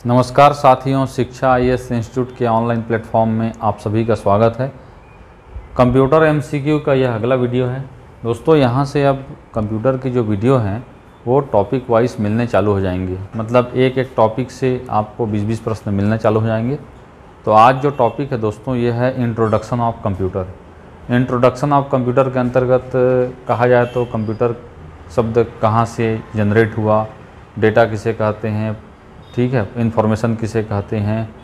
नमस्कार साथियों, शिक्षा आईएएस इंस्टीट्यूट के ऑनलाइन प्लेटफॉर्म में आप सभी का स्वागत है। कंप्यूटर एमसीक्यू का यह अगला वीडियो है। दोस्तों, यहाँ से अब कंप्यूटर की जो वीडियो हैं वो टॉपिक वाइज मिलने चालू हो जाएंगे। मतलब एक एक टॉपिक से आपको 20-20 प्रश्न मिलने चालू हो जाएंगे। तो आज जो टॉपिक है दोस्तों, ये है introduction of computer. Introduction of computer के अंतर्गत कहा जाए तो कंप्यूटर शब्द कहाँ से जनरेट हुआ, डेटा किसे कहते हैं, ठीक है, इंफॉर्मेशन किसे कहते हैं,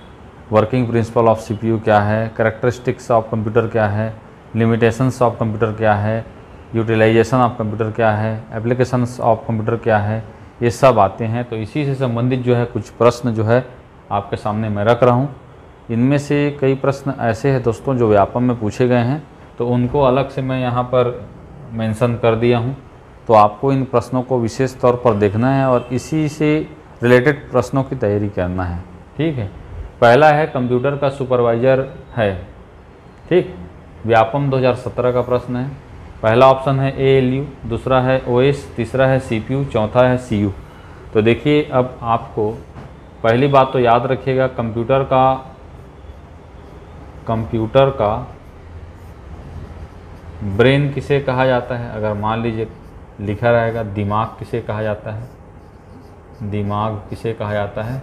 वर्किंग प्रिंसिपल ऑफ सीपीयू क्या है, कैरेक्टरिस्टिक्स ऑफ कंप्यूटर क्या है, लिमिटेशंस ऑफ कंप्यूटर क्या है, यूटिलाइजेशन ऑफ कंप्यूटर क्या है, एप्लीकेशंस ऑफ कंप्यूटर क्या है, ये सब आते हैं। तो इसी से संबंधित जो है कुछ प्रश्न जो है आपके सामने मैं रख रहा हूँ। इनमें से कई प्रश्न ऐसे हैं दोस्तों जो व्यापम में पूछे गए हैं, तो उनको अलग से मैं यहाँ पर मेंशन कर दिया हूँ। तो आपको इन प्रश्नों को विशेष तौर पर देखना है और इसी से रिलेटेड प्रश्नों की तैयारी करना है। ठीक है, पहला है कंप्यूटर का सुपरवाइजर है। ठीक, व्यापम 2017 का प्रश्न है। पहला ऑप्शन है ALU, दूसरा है OS, तीसरा है CPU, चौथा है CU। तो देखिए, अब आपको पहली बात तो याद रखिएगा, कंप्यूटर का ब्रेन किसे कहा जाता है। अगर मान लीजिए लिखा रहेगा दिमाग किसे कहा जाता है, दिमाग किसे कहा जाता है,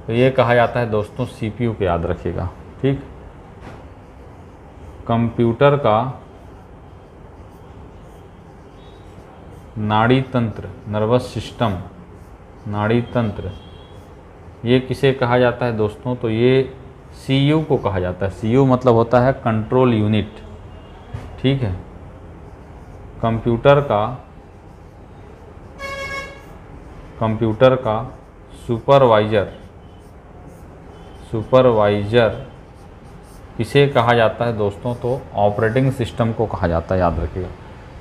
तो ये कहा जाता है दोस्तों CPU को याद रखिएगा। ठीक, कंप्यूटर का नाड़ी तंत्र, नर्वस सिस्टम, नाड़ी तंत्र, ये किसे कहा जाता है दोस्तों, तो ये CU को कहा जाता है। CU मतलब होता है कंट्रोल यूनिट। ठीक है, कंप्यूटर का सुपरवाइजर किसे कहा जाता है दोस्तों, तो ऑपरेटिंग सिस्टम को कहा जाता है, याद रखिएगा।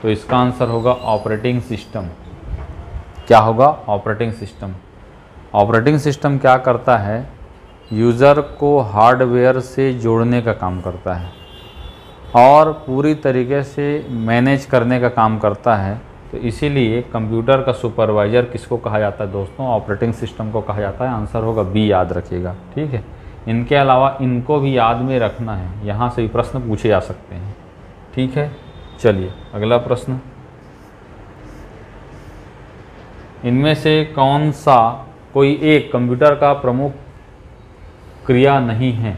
तो इसका आंसर होगा ऑपरेटिंग सिस्टम। क्या होगा? Operating system. ऑपरेटिंग सिस्टम क्या करता है? यूज़र को हार्डवेयर से जोड़ने का काम करता है और पूरी तरीके से मैनेज करने का काम करता है। तो इसीलिए कंप्यूटर का सुपरवाइज़र किसको कहा जाता है दोस्तों? ऑपरेटिंग सिस्टम को कहा जाता है। आंसर होगा B, याद रखिएगा। ठीक है, इनके अलावा इनको भी याद में रखना है, यहाँ से भी प्रश्न पूछे जा सकते हैं। ठीक है, चलिए अगला प्रश्न। इनमें से कौन सा कोई एक कंप्यूटर का प्रमुख क्रिया नहीं है?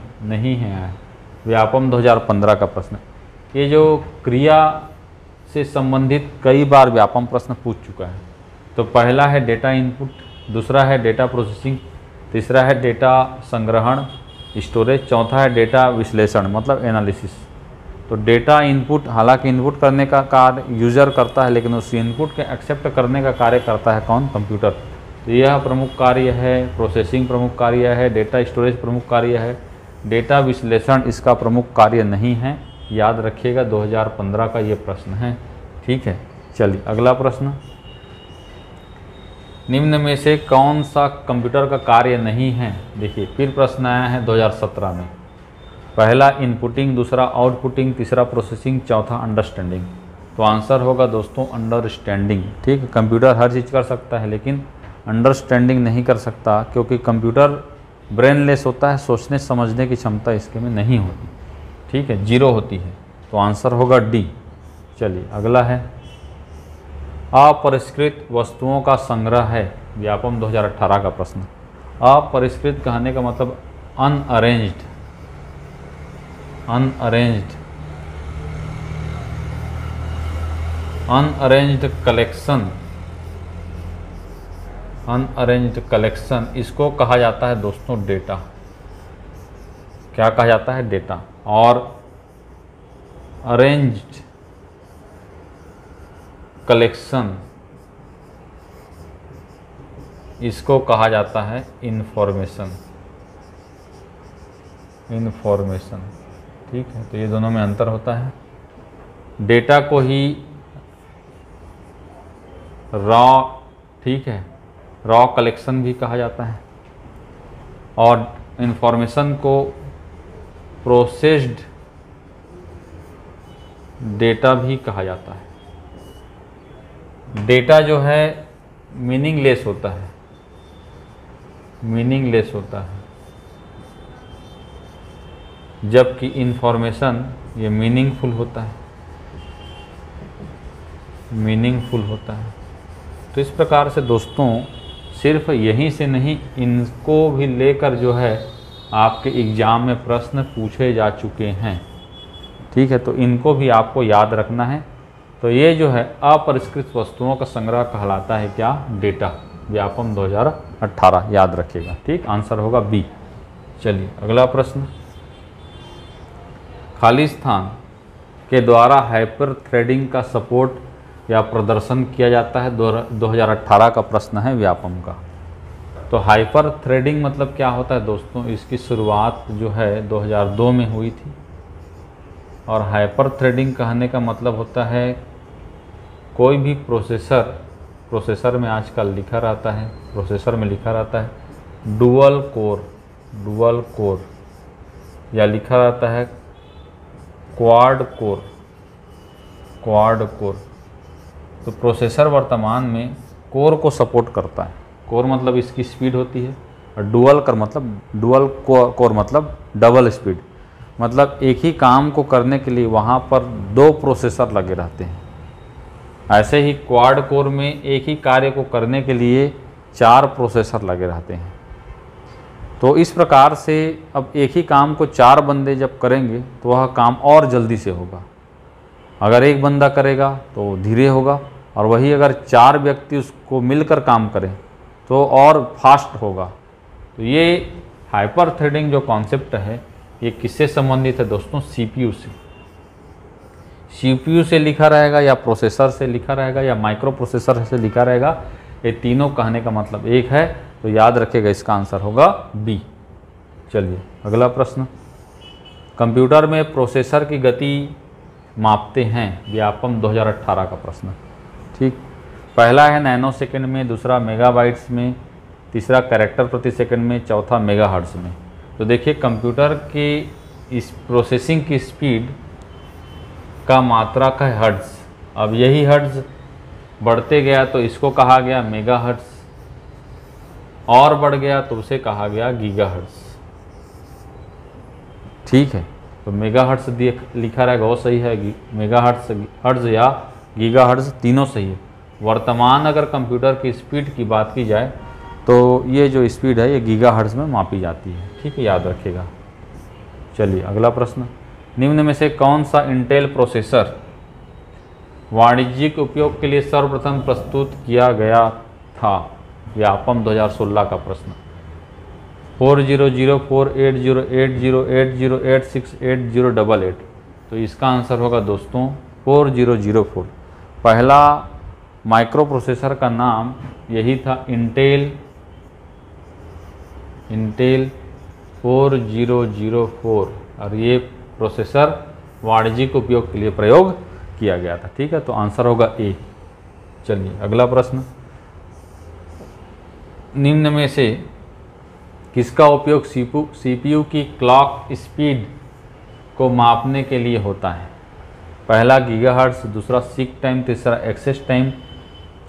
व्यापम 2015 का प्रश्न। ये जो क्रिया से संबंधित कई बार व्यापम प्रश्न पूछ चुका है। तो पहला है डेटा इनपुट, दूसरा है डेटा प्रोसेसिंग, तीसरा है डेटा संग्रहण स्टोरेज, चौथा है डेटा विश्लेषण मतलब एनालिसिस। तो डेटा इनपुट, हालांकि इनपुट करने का कार्य यूज़र करता है, लेकिन उस इनपुट के एक्सेप्ट करने का कार्य करता है कौन? कंप्यूटर। तो यह प्रमुख कार्य है, प्रोसेसिंग प्रमुख कार्य है, डेटा स्टोरेज प्रमुख कार्य है, डेटा विश्लेषण इसका प्रमुख कार्य नहीं है। याद रखिएगा, 2015 का ये प्रश्न है। ठीक है, चलिए अगला प्रश्न। निम्न में से कौन सा कंप्यूटर का कार्य नहीं है? देखिए, फिर प्रश्न आया है 2017 में। पहला इनपुटिंग, दूसरा आउटपुटिंग, तीसरा प्रोसेसिंग, चौथा अंडरस्टैंडिंग। तो आंसर होगा दोस्तों अंडरस्टैंडिंग। ठीक है, कंप्यूटर हर चीज़ कर सकता है लेकिन अंडरस्टैंडिंग नहीं कर सकता, क्योंकि कंप्यूटर ब्रेनलेस होता है, सोचने समझने की क्षमता इसके में नहीं होती। ठीक है, 0 होती है। तो आंसर होगा D। चलिए अगला है, अपरिष्कृत वस्तुओं का संग्रह है। व्यापम 2018 का प्रश्न। अपरिष्कृत कहने का मतलब अनअरेंज्ड कलेक्शन, इसको कहा जाता है दोस्तों डेटा। क्या कहा जाता है? डेटा। और अरेंज्ड कलेक्शन, इसको कहा जाता है इंफॉर्मेशन। ठीक है, तो ये दोनों में अंतर होता है। डेटा को ही रॉ, ठीक है, रॉ कलेक्शन भी कहा जाता है और इंफॉर्मेशन को प्रोसेस्ड डेटा भी कहा जाता है। डेटा जो है मीनिंगलेस होता है, मीनिंगलेस होता है, जबकि इन्फॉर्मेशन ये मीनिंगफुल होता है, मीनिंगफुल होता है। तो इस प्रकार से दोस्तों सिर्फ यहीं से नहीं, इनको भी लेकर जो है आपके एग्ज़ाम में प्रश्न पूछे जा चुके हैं। ठीक है, तो इनको भी आपको याद रखना है। तो ये जो है अपरिष्कृत वस्तुओं का संग्रह कहलाता है क्या? डेटा। व्यापम 2018 याद रखिएगा। ठीक, आंसर होगा बी। चलिए अगला प्रश्न, खाली स्थान के द्वारा हाइपर थ्रेडिंग का सपोर्ट या प्रदर्शन किया जाता है। 2018 का प्रश्न है व्यापम का। तो हाइपर थ्रेडिंग मतलब क्या होता है दोस्तों? इसकी शुरुआत जो है 2002 में हुई थी। और हाइपर थ्रेडिंग कहने का मतलब होता है कोई भी प्रोसेसर में आजकल लिखा रहता है, प्रोसेसर में लिखा रहता है डुअल कोर, या लिखा रहता है क्वाड कोर। तो प्रोसेसर वर्तमान में कोर को सपोर्ट करता है। कोर मतलब इसकी स्पीड होती है, और डुअल कोर मतलब डबल स्पीड, मतलब एक ही काम को करने के लिए वहाँ पर 2 प्रोसेसर लगे रहते हैं। ऐसे ही क्वाड कोर में एक ही कार्य को करने के लिए 4 प्रोसेसर लगे रहते हैं। तो इस प्रकार से अब एक ही काम को 4 बंदे जब करेंगे तो वह काम और जल्दी से होगा। अगर एक बंदा करेगा तो धीरे होगा, और वही अगर 4 व्यक्ति उसको मिलकर काम करें तो और फास्ट होगा। तो ये हाइपर थ्रेडिंग जो कॉन्सेप्ट है ये किससे संबंधित है दोस्तों? सीपीयू से। सीपीयू से लिखा रहेगा, या प्रोसेसर से लिखा रहेगा, या माइक्रो प्रोसेसर से लिखा रहेगा। ये तीनों कहने का मतलब एक है, तो याद रखिएगा इसका आंसर होगा बी। चलिए अगला प्रश्न, कंप्यूटर में प्रोसेसर की गति मापते हैं। व्यापम 2018 का प्रश्न। ठीक, पहला है नैनो सेकंड में, दूसरा मेगाबाइट्स में, तीसरा कैरेक्टर प्रति सेकंड में, चौथा मेगाहर्ट्ज़ में। तो देखिए कंप्यूटर की इस प्रोसेसिंग की स्पीड का मात्रक है हर्ट्ज़। अब यही हर्ट्ज़ बढ़ते गया तो इसको कहा गया मेगाहर्ट्ज़, और बढ़ गया तो उसे कहा गया गीगाहर्ट्ज़। ठीक है, तो मेगाहर्ट्ज़ लिखा रहेगा वो सही है, मेगाहर्ट्ज़ या गीगाहर्ट्ज़ तीनों सही है। वर्तमान अगर कंप्यूटर की स्पीड की बात की जाए तो ये जो स्पीड है ये गीगाहर्ट्ज़ में मापी जाती है। ठीक है, याद रखिएगा। चलिए अगला प्रश्न, निम्न में से कौन सा इंटेल प्रोसेसर वाणिज्यिक उपयोग के लिए सर्वप्रथम प्रस्तुत किया गया था? व्यापम 2016 का प्रश्न। 4004, 8080, 8086, 8088। तो इसका आंसर होगा दोस्तों 4004। पहला माइक्रो प्रोसेसर का नाम यही था इंटेल 4004, और ये प्रोसेसर वाणिज्यिक उपयोग के लिए प्रयोग किया गया था। ठीक है, तो आंसर होगा ए। चलिए अगला प्रश्न, निम्न में से किसका उपयोग सीपीयू की क्लॉक स्पीड को मापने के लिए होता है? पहला गीगाहर्ट्ज़, दूसरा सीक टाइम, तीसरा एक्सेस टाइम,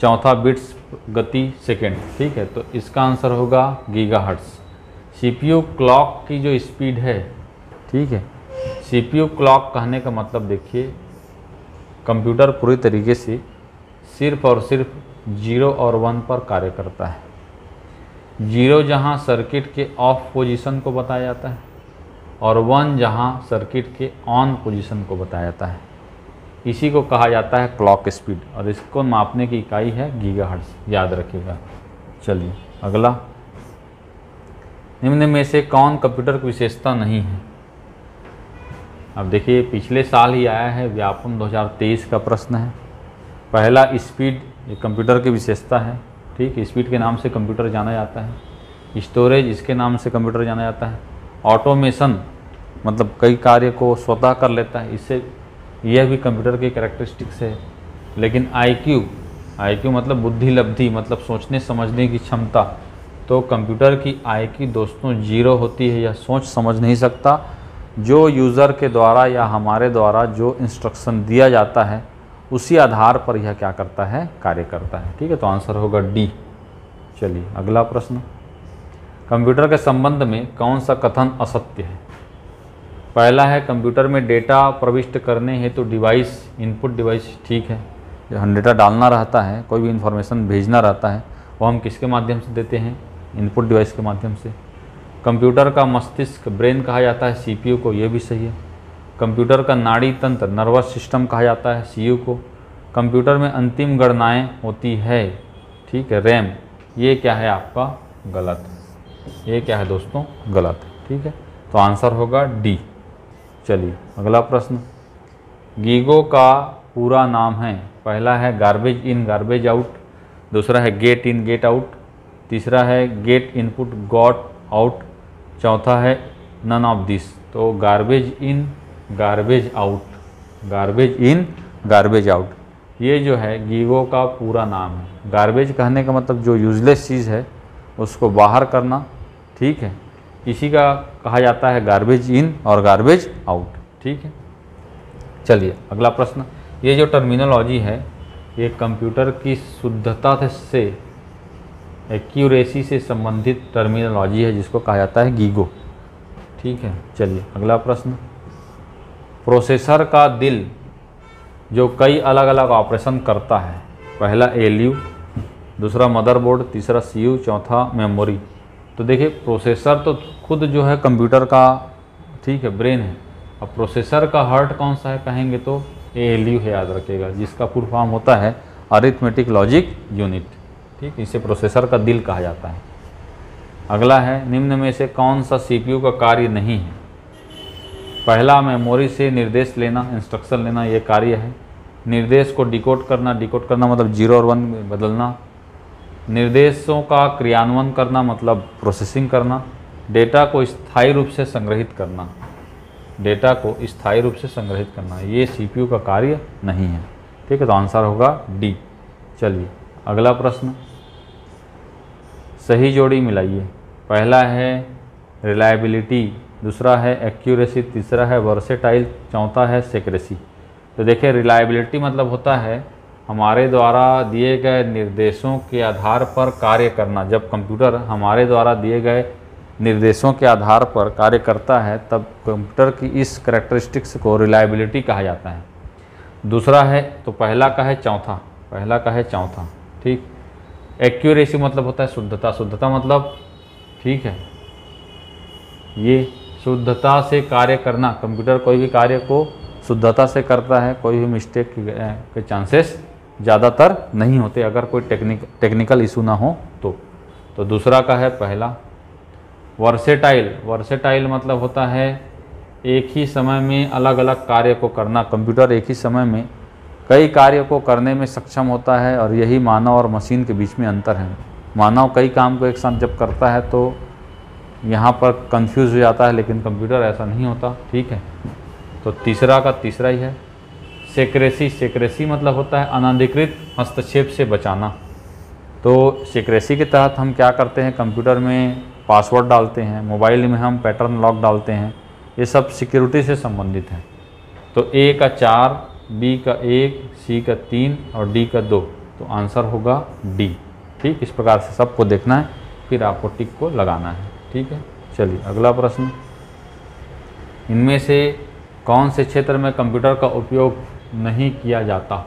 चौथा बिट्स गति सेकेंड। ठीक है, तो इसका आंसर होगा गीगाहर्ट्ज़। सीपीयू क्लॉक की जो स्पीड है, ठीक है, सीपीयू क्लॉक कहने का मतलब देखिए कंप्यूटर पूरी तरीके से सिर्फ और सिर्फ 0 और 1 पर कार्य करता है। 0 जहाँ सर्किट के ऑफ पोजीशन को बताया जाता है, और 1 जहाँ सर्किट के ऑन पोजीशन को बताया जाता है। इसी को कहा जाता है क्लॉक स्पीड, और इसको मापने की इकाई है गीगाहर्ट्ज़। याद रखिएगा। चलिए अगला, निम्न में से कौन कंप्यूटर की विशेषता नहीं है? अब देखिए पिछले साल ही आया है, व्यापम 2023 का प्रश्न है। पहला स्पीड, ये कंप्यूटर की विशेषता है। ठीक, स्पीड के नाम से कंप्यूटर जाना जाता है। स्टोरेज, इसके नाम से कंप्यूटर जाना जाता है। ऑटोमेशन, मतलब कई कार्य को स्वतः कर लेता है, इससे यह भी कंप्यूटर के कैरेक्टरिस्टिक्स है। लेकिन आईक्यू मतलब बुद्धि लब्धि, मतलब सोचने समझने की क्षमता। तो कंप्यूटर की आईक्यू दोस्तों 0 होती है, यह सोच समझ नहीं सकता। जो यूज़र के द्वारा या हमारे द्वारा जो इंस्ट्रक्शन दिया जाता है उसी आधार पर यह क्या करता है? कार्य करता है। ठीक है, तो आंसर होगा डी। चलिए अगला प्रश्न, कंप्यूटर के संबंध में कौन सा कथन असत्य है? पहला है कंप्यूटर में डेटा प्रविष्ट करने हेतु डिवाइस, इनपुट डिवाइस ठीक है। जो हम डेटा डालना रहता है, कोई भी इंफॉर्मेशन भेजना रहता है, वो हम किसके माध्यम से देते हैं? इनपुट डिवाइस के माध्यम से। कंप्यूटर का मस्तिष्क, ब्रेन कहा जाता है सीपीयू को, ये भी सही है। कंप्यूटर का नाड़ी तंत्र, नर्वस सिस्टम कहा जाता है सीयू को। कंप्यूटर में अंतिम गणनाएं होती है, ठीक है, रैम, ये क्या है आपका? गलत। ये क्या है दोस्तों? गलत, ठीक है। तो आंसर होगा डी। चलिए अगला प्रश्न। गीगो का पूरा नाम है? पहला है गार्बेज इन गार्बेज आउट, दूसरा है गेट इन गेट आउट, तीसरा है गेट इनपुट गॉट आउट, चौथा है नन ऑफ दिस। तो garbage in garbage out, garbage in garbage out, ये जो है गीगो का पूरा नाम है। गार्बेज कहने का मतलब जो यूजलेस चीज़ है उसको बाहर करना, ठीक है, इसी का कहा जाता है गार्बेज इन और गार्बेज आउट, ठीक है। चलिए अगला प्रश्न। ये जो टर्मिनोलॉजी है ये कंप्यूटर की शुद्धता से, एक्यूरेसी से संबंधित टर्मिनोलॉजी है जिसको कहा जाता है गीगो, ठीक है। चलिए अगला प्रश्न। प्रोसेसर का दिल जो कई अलग अलग ऑपरेशन करता है, पहला एलयू, दूसरा मदरबोर्ड, तीसरा सीयू, चौथा मेमोरी। तो देखिए प्रोसेसर तो खुद जो है कंप्यूटर का, ठीक है, ब्रेन है। अब प्रोसेसर का हार्ट कौन सा है कहेंगे तो एएलयू है, याद रखिएगा, जिसका फुल फॉर्म होता है अरिथमेटिक लॉजिक यूनिट, ठीक, इसे प्रोसेसर का दिल कहा जाता है। अगला है निम्न में से कौन सा सीपीयू का कार्य नहीं है? पहला मेमोरी से निर्देश लेना, इंस्ट्रक्शन लेना, ये कार्य है। निर्देश को डिकोड करना मतलब 0 और 1 में बदलना। निर्देशों का क्रियान्वयन करना मतलब प्रोसेसिंग करना। डेटा को स्थायी रूप से संग्रहित करना, डेटा को स्थायी रूप से संग्रहित करना, ये सीपीयू का कार्य नहीं है, ठीक है। तो आंसर होगा डी। चलिए अगला प्रश्न। सही जोड़ी मिलाइए। पहला है रिलायबिलिटी, दूसरा है एक्यूरेसी, तीसरा है वर्सेटाइल, चौथा है सेक्रेसी। तो देखिए रिलायबिलिटी मतलब होता है हमारे द्वारा दिए गए निर्देशों के आधार पर कार्य करना। जब कंप्यूटर हमारे द्वारा दिए गए निर्देशों के आधार पर कार्य करता है तब कंप्यूटर की इस कैरेक्टरिस्टिक्स को रिलायबिलिटी कहा जाता है। दूसरा है, तो पहला का है चौथा, पहला का है चौथा, ठीक। एक्यूरेसी मतलब होता है शुद्धता, शुद्धता मतलब, ठीक है, ये शुद्धता से कार्य करना। कंप्यूटर कोई भी कार्य को शुद्धता से करता है, कोई भी मिस्टेक के चांसेस ज़्यादातर नहीं होते अगर कोई टेक्निकल इशू ना हो तो दूसरा का है पहला। वर्सेटाइल, वर्सेटाइल मतलब होता है एक ही समय में अलग अलग कार्य को करना। कंप्यूटर एक ही समय में कई कार्य को करने में सक्षम होता है और यही मानव और मशीन के बीच में अंतर है। मानव कई काम को एक साथ जब करता है तो यहाँ पर कंफ्यूज हो जाता है, लेकिन कंप्यूटर ऐसा नहीं होता, ठीक है। तो तीसरा का तीसरा ही है। सेक्रेसी, सेक्रेसी मतलब होता है अनधिकृत हस्तक्षेप से बचाना। तो सेक्रेसी के तहत हम क्या करते हैं, कंप्यूटर में पासवर्ड डालते हैं, मोबाइल में हम पैटर्न लॉक डालते हैं, ये सब सिक्योरिटी से संबंधित है। तो ए का 4, बी का 1, सी का 3 और डी का 2। तो आंसर होगा डी, ठीक। इस प्रकार से सबको देखना है, फिर आपको टिक को लगाना है, ठीक है। चलिए अगला प्रश्न। इनमें से कौन से क्षेत्र में कंप्यूटर का उपयोग नहीं किया जाता?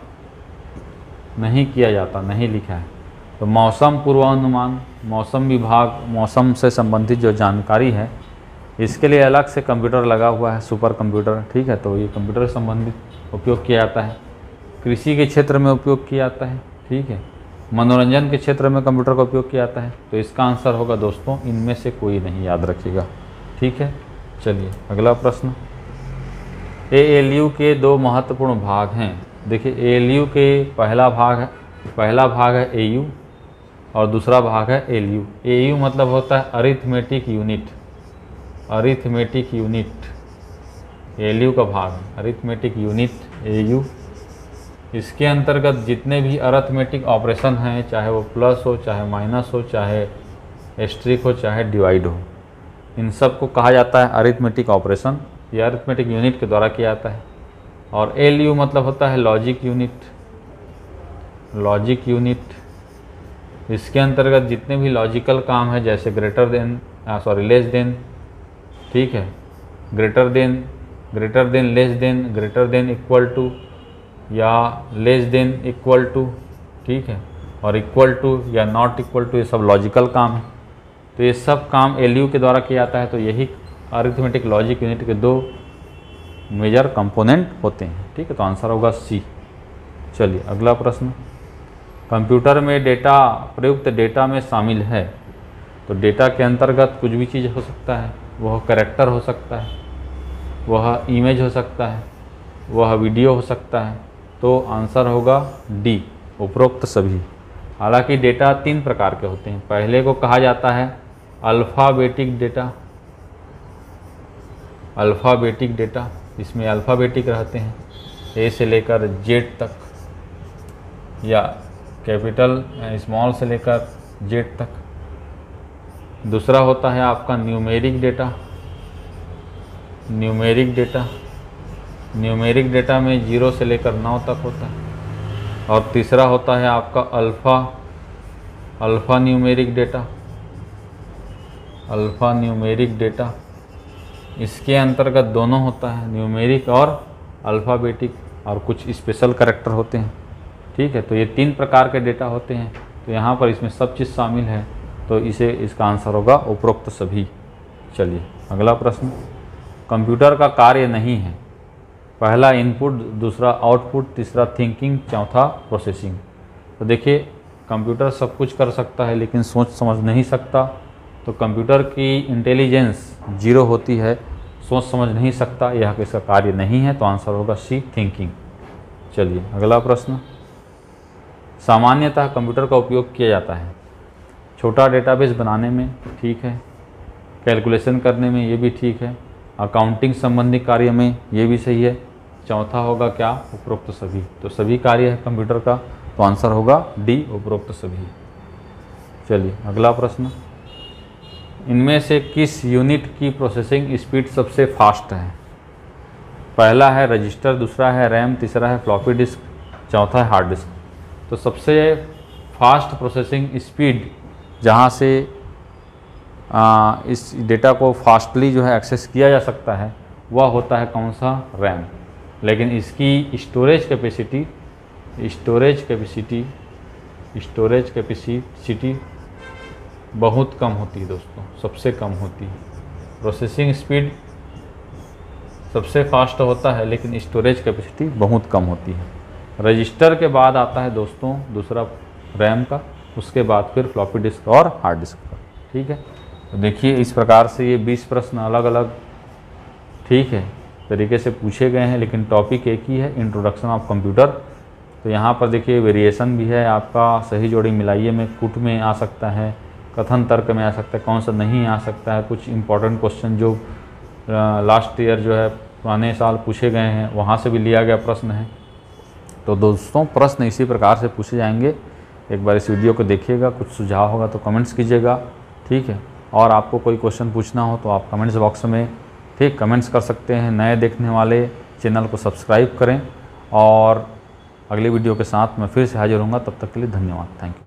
नहीं किया जाता, नहीं लिखा है। तो मौसम पूर्वानुमान, मौसम विभाग, मौसम से संबंधित जो जानकारी है इसके लिए अलग से कंप्यूटर लगा हुआ है, सुपर कंप्यूटर, ठीक है। तो ये कंप्यूटर से संबंधित उपयोग किया जाता है। कृषि के क्षेत्र में उपयोग किया जाता है, ठीक है। मनोरंजन के क्षेत्र में कंप्यूटर का उपयोग किया जाता है। तो इसका आंसर होगा दोस्तों इनमें से कोई नहीं, याद रखिएगा, ठीक है। चलिए अगला प्रश्न। एएलयू के 2 महत्वपूर्ण भाग हैं। देखिए एएलयू के पहला भाग है एयू और दूसरा भाग है एलयू। एयू मतलब होता है arithmetic unit, arithmetic unit ALU का भाग है, अरिथमेटिक यूनिट एयू। इसके अंतर्गत जितने भी अरिथमेटिक ऑपरेशन हैं, चाहे वो प्लस हो, चाहे माइनस हो, चाहे एस्ट्रिक हो, चाहे डिवाइड हो, इन सब को कहा जाता है अरिथमेटिक ऑपरेशन। ये अरिथमेटिक यूनिट के द्वारा किया जाता है। और एलयू मतलब होता है लॉजिक यूनिट, लॉजिक यूनिट। इसके अंतर्गत जितने भी लॉजिकल काम है, जैसे ग्रेटर देन, लेस देन, ठीक है, greater than, less than, equal to या लेस देन इक्वल टू, ठीक है, और इक्वल टू या नॉट इक्वल टू, ये सब लॉजिकल काम है। तो ये सब काम एलयू के द्वारा किया जाता है। तो यही अरिथमेटिक लॉजिक यूनिट के दो मेजर कंपोनेंट होते हैं, ठीक है। तो आंसर होगा सी। चलिए अगला प्रश्न, कंप्यूटर में डेटा प्रयुक्त डेटा में शामिल है। तो डेटा के अंतर्गत कुछ भी चीज़ हो सकता है, वह कैरेक्टर हो सकता है, वह इमेज हो सकता है, वह वीडियो हो सकता है। तो आंसर होगा डी, उपरोक्त सभी। हालांकि डेटा 3 प्रकार के होते हैं। पहले को कहा जाता है अल्फ़ाबेटिक डेटा, अल्फ़ाबेटिक डेटा, इसमें अल्फ़ाबेटिक रहते हैं ए से लेकर जेड तक, या कैपिटल स्मॉल से लेकर जेड तक। दूसरा होता है आपका न्यूमेरिक डेटा, न्यूमेरिक डेटा में 0 से लेकर 9 तक होता है। और तीसरा होता है आपका अल्फ़ा न्यूमेरिक डेटा, इसके अंतर्गत दोनों होता है, न्यूमेरिक और अल्फ़ाबेटिक, और कुछ स्पेशल कैरेक्टर होते हैं, ठीक है। तो ये 3 प्रकार के डेटा होते हैं। तो यहाँ पर इसमें सब चीज़ शामिल है, तो इसका आंसर होगा उपरोक्त सभी। चलिए अगला प्रश्न, कंप्यूटर का कार्य नहीं है। पहला इनपुट, दूसरा आउटपुट, तीसरा थिंकिंग, चौथा प्रोसेसिंग। तो देखिए कंप्यूटर सब कुछ कर सकता है लेकिन सोच समझ नहीं सकता। तो कंप्यूटर की इंटेलिजेंस 0 होती है, सोच समझ नहीं सकता, यह इसका कार्य नहीं है। तो आंसर होगा सी, थिंकिंग। चलिए अगला प्रश्न, सामान्यतः कंप्यूटर का उपयोग किया जाता है छोटा डेटाबेस बनाने में, ठीक है, कैलकुलेशन करने में, ये भी ठीक है, अकाउंटिंग संबंधी कार्य में, ये भी सही है। चौथा होगा क्या, उपरोक्त सभी। तो सभी कार्य है कंप्यूटर का, तो आंसर होगा डी, उपरोक्त सभी। चलिए अगला प्रश्न, इनमें से किस यूनिट की प्रोसेसिंग स्पीड सबसे फास्ट है? पहला है रजिस्टर, दूसरा है रैम, तीसरा है फ्लॉपी डिस्क, चौथा है हार्ड डिस्क। तो सबसे फास्ट प्रोसेसिंग स्पीड जहाँ से इस डेटा को फास्टली जो है एक्सेस किया जा सकता है, वह होता है कौन सा, रैम। लेकिन इसकी स्टोरेज कैपेसिटी बहुत कम होती है दोस्तों, सबसे कम होती है। प्रोसेसिंग स्पीड सबसे फास्ट होता है लेकिन स्टोरेज कैपेसिटी बहुत कम होती है। रजिस्टर के बाद आता है दोस्तों दूसरा रैम का, उसके बाद फिर फ्लॉपी डिस्क और हार्ड डिस्क का, ठीक है। तो देखिए इस प्रकार से ये 20 प्रश्न अलग अलग, ठीक है, तरीके से पूछे गए हैं, लेकिन टॉपिक एक ही है, इंट्रोडक्शन ऑफ कंप्यूटर। तो यहाँ पर देखिए वेरिएशन भी है आपका, सही जोड़ी मिलाइए में, कुट में आ सकता है, कथन तर्क में आ सकता है, कौन सा नहीं आ सकता है। कुछ इंपॉर्टेंट क्वेश्चन जो लास्ट ईयर जो है पुराने साल पूछे गए हैं, वहाँ से भी लिया गया प्रश्न है। तो दोस्तों प्रश्न इसी प्रकार से पूछे जाएंगे। एक बार इस वीडियो को देखिएगा, कुछ सुझाव होगा तो कमेंट्स कीजिएगा, ठीक है। और आपको कोई क्वेश्चन पूछना हो तो आप कमेंट्स बॉक्स में, ठीक, कमेंट्स कर सकते हैं। नए देखने वाले चैनल को सब्सक्राइब करें, और अगली वीडियो के साथ मैं फिर से हाजिर होऊंगा। तब तक के लिए धन्यवाद, थैंक यू।